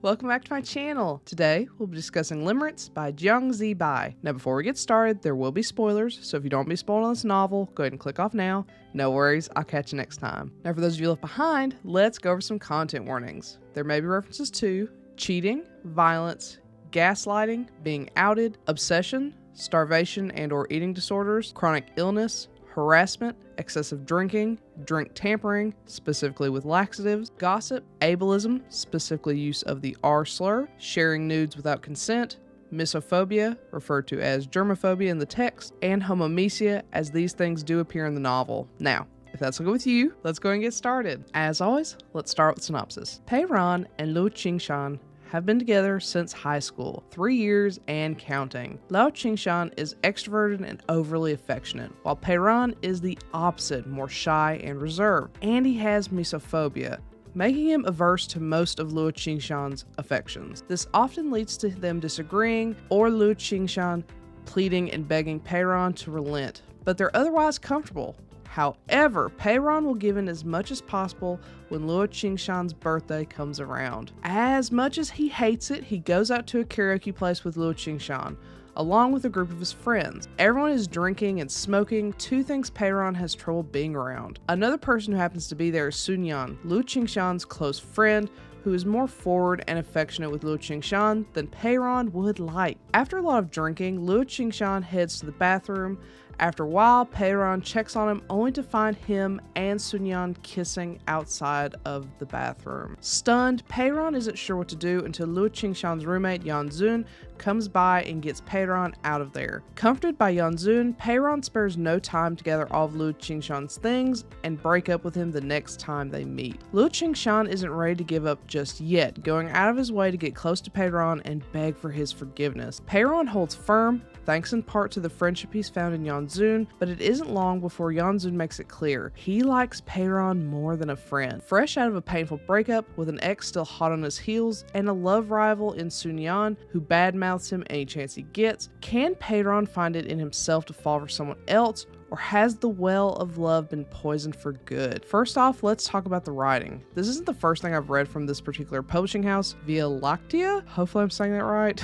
Welcome back to my channel. Today, we'll be discussing Limerence by Jiang. Now, before we get started, there will be spoilers, so if you don't want to be spoiled on this novel, go ahead and click off now. No worries, I'll catch you next time. Now, for those of you left behind, let's go over some content warnings. There may be references to cheating, violence, gaslighting, being outed, obsession, starvation and or eating disorders, chronic illness, harassment, excessive drinking, drink tampering, specifically with laxatives, gossip, ableism, specifically use of the R slur, sharing nudes without consent, misophobia, referred to as germophobia in the text, and homomesia, as these things do appear in the novel. Now, if that's okay with you, let's go and get started. As always, let's start with synopsis. Pei Ran and Luo Qingshan have been together since high school, 3 years and counting. Luo Qingshan is extroverted and overly affectionate, while Pei Ran is the opposite, more shy and reserved, and he has misophobia, making him averse to most of Luo Qingshan's affections. This often leads to them disagreeing, or Luo Qingshan pleading and begging Pei Ran to relent, but they're otherwise comfortable. However, Pei Ran will give in as much as possible when Luo Qingshan's birthday comes around. As much as he hates it, he goes out to a karaoke place with Luo Qingshan, along with a group of his friends. Everyone is drinking and smoking, two things Pei Ran has trouble being around. Another person who happens to be there is Sunyan, Luo Qingshan's close friend, who is more forward and affectionate with Luo Qingshan than Pei Ran would like. After a lot of drinking, Luo Qingshan heads to the bathroom. After a while, Pei Ran checks on him only to find him and Sunyan kissing outside of the bathroom. Stunned, Pei Ran isn't sure what to do until Luo Qingshan's roommate Yanzun comes by and gets Pei Ran out of there. Comforted by Yanzun, Pei Ran spares no time to gather all of Luo Qingshan's things and break up with him the next time they meet. Luo Qingshan isn't ready to give up just yet, going out of his way to get close to Pei Ran and beg for his forgiveness. Pei Ran holds firm, thanks in part to the friendship he's found in Yanzun, but it isn't long before Yanzun makes it clear he likes Pei Ran more than a friend. Fresh out of a painful breakup, with an ex still hot on his heels, and a love rival in Sunyan who badmouths him any chance he gets, can Pei Ran find it in himself to fall for someone else, or has the well of love been poisoned for good? First off, let's talk about the writing. This isn't the first thing I've read from this particular publishing house, Via Lactea. Hopefully I'm saying that right.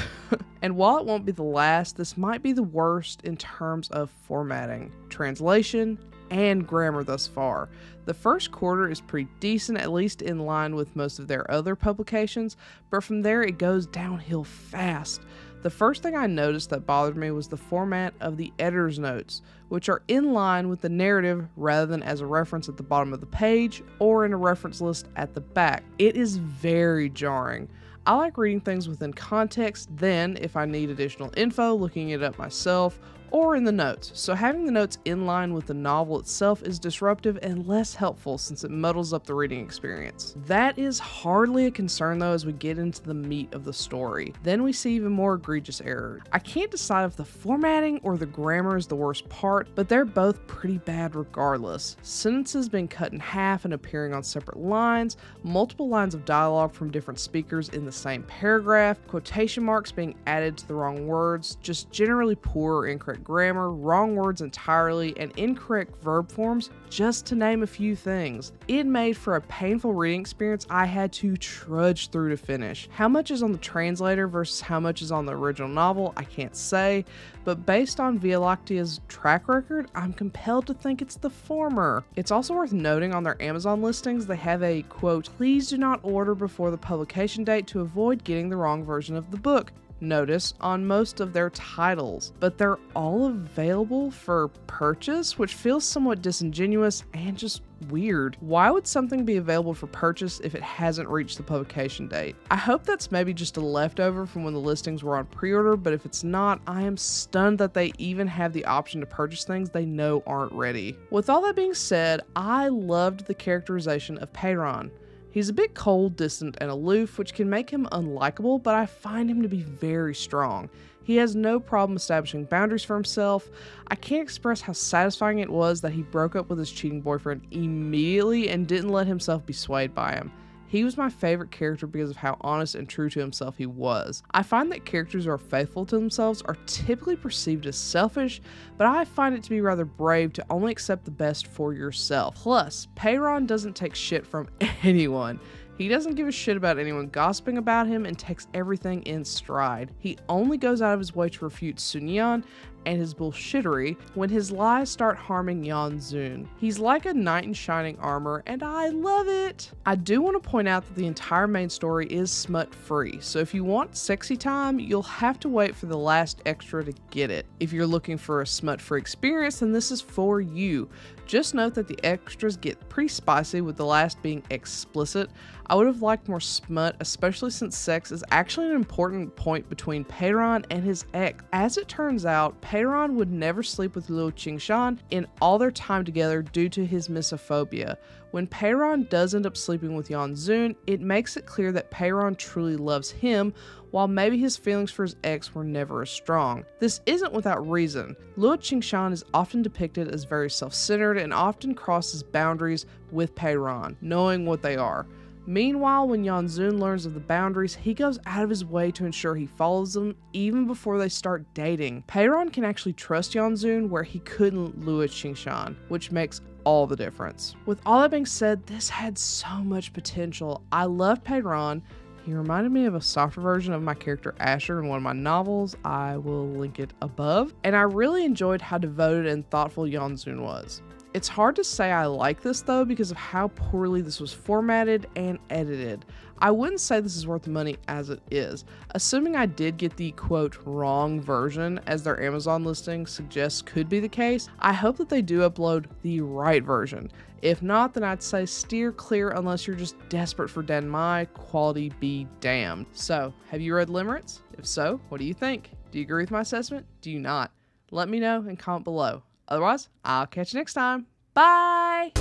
And while it won't be the last, this might be the worst in terms of formatting, translation, and grammar thus far. The first quarter is pretty decent, at least in line with most of their other publications, but from there it goes downhill fast. The first thing I noticed that bothered me was the format of the editor's notes, which are in line with the narrative rather than as a reference at the bottom of the page or in a reference list at the back. It is very jarring. I like reading things within context, then, if I need additional info, looking it up myself, or in the notes, so having the notes in line with the novel itself is disruptive and less helpful since it muddles up the reading experience. That is hardly a concern though as we get into the meat of the story. Then we see even more egregious errors. I can't decide if the formatting or the grammar is the worst part, but they're both pretty bad regardless. Sentences being cut in half and appearing on separate lines, multiple lines of dialogue from different speakers in the same paragraph, quotation marks being added to the wrong words, just generally poor or incorrect grammar, wrong words entirely, and incorrect verb forms, just to name a few things. It made for a painful reading experience I had to trudge through to finish. How much is on the translator versus how much is on the original novel, I can't say, but based on Via Lactea's track record, I'm compelled to think it's the former. It's also worth noting on their Amazon listings, they have a, quote, "Please do not order before the publication date to avoid getting the wrong version of the book" notice on most of their titles, but they're all available for purchase, which feels somewhat disingenuous and just weird. Why would something be available for purchase if it hasn't reached the publication date? I hope that's maybe just a leftover from when the listings were on pre-order, but if it's not, I am stunned that they even have the option to purchase things they know aren't ready. With all that being said, I loved the characterization of Pei Ran. He's a bit cold, distant, and aloof, which can make him unlikable, but I find him to be very strong. He has no problem establishing boundaries for himself. I can't express how satisfying it was that he broke up with his cheating boyfriend immediately and didn't let himself be swayed by him. He was my favorite character because of how honest and true to himself he was. I find that characters who are faithful to themselves are typically perceived as selfish, but I find it to be rather brave to only accept the best for yourself. Plus, Pei Ran doesn't take shit from anyone. He doesn't give a shit about anyone gossiping about him and takes everything in stride. He only goes out of his way to refute Sunyan and his bullshittery when his lies start harming Yeonjun. He's like a knight in shining armor, and I love it! I do want to point out that the entire main story is smut-free, so if you want sexy time, you'll have to wait for the last extra to get it. If you're looking for a smut-free experience, then this is for you. Just note that the extras get pretty spicy, with the last being explicit. I would have liked more smut, especially since sex is actually an important point between Peiran and his ex. As it turns out, Peiran would never sleep with Luo Qingshan in all their time together due to his misophobia. When Peiran does end up sleeping with Yeonjun, it makes it clear that Peiran truly loves him, while maybe his feelings for his ex were never as strong. This isn't without reason. Luo Qingshan is often depicted as very self-centered and often crosses boundaries with Peiran, knowing what they are. Meanwhile, when Yeonjun learns of the boundaries, he goes out of his way to ensure he follows them even before they start dating. Peiran can actually trust Yeonjun where he couldn't Luo Qingshan, which makes all the difference. With all that being said, this had so much potential. I love Peiran. He reminded me of a softer version of my character Asher in one of my novels. I will link it above. And I really enjoyed how devoted and thoughtful Yeonjun was. It's hard to say I like this though because of how poorly this was formatted and edited. I wouldn't say this is worth the money as it is. Assuming I did get the quote wrong version, as their Amazon listing suggests could be the case, I hope that they do upload the right version. If not, then I'd say steer clear unless you're just desperate for Danmei, quality be damned. So, have you read Limerence? If so, what do you think? Do you agree with my assessment? Do you not? Let me know and comment below. Otherwise, I'll catch you next time. Bye!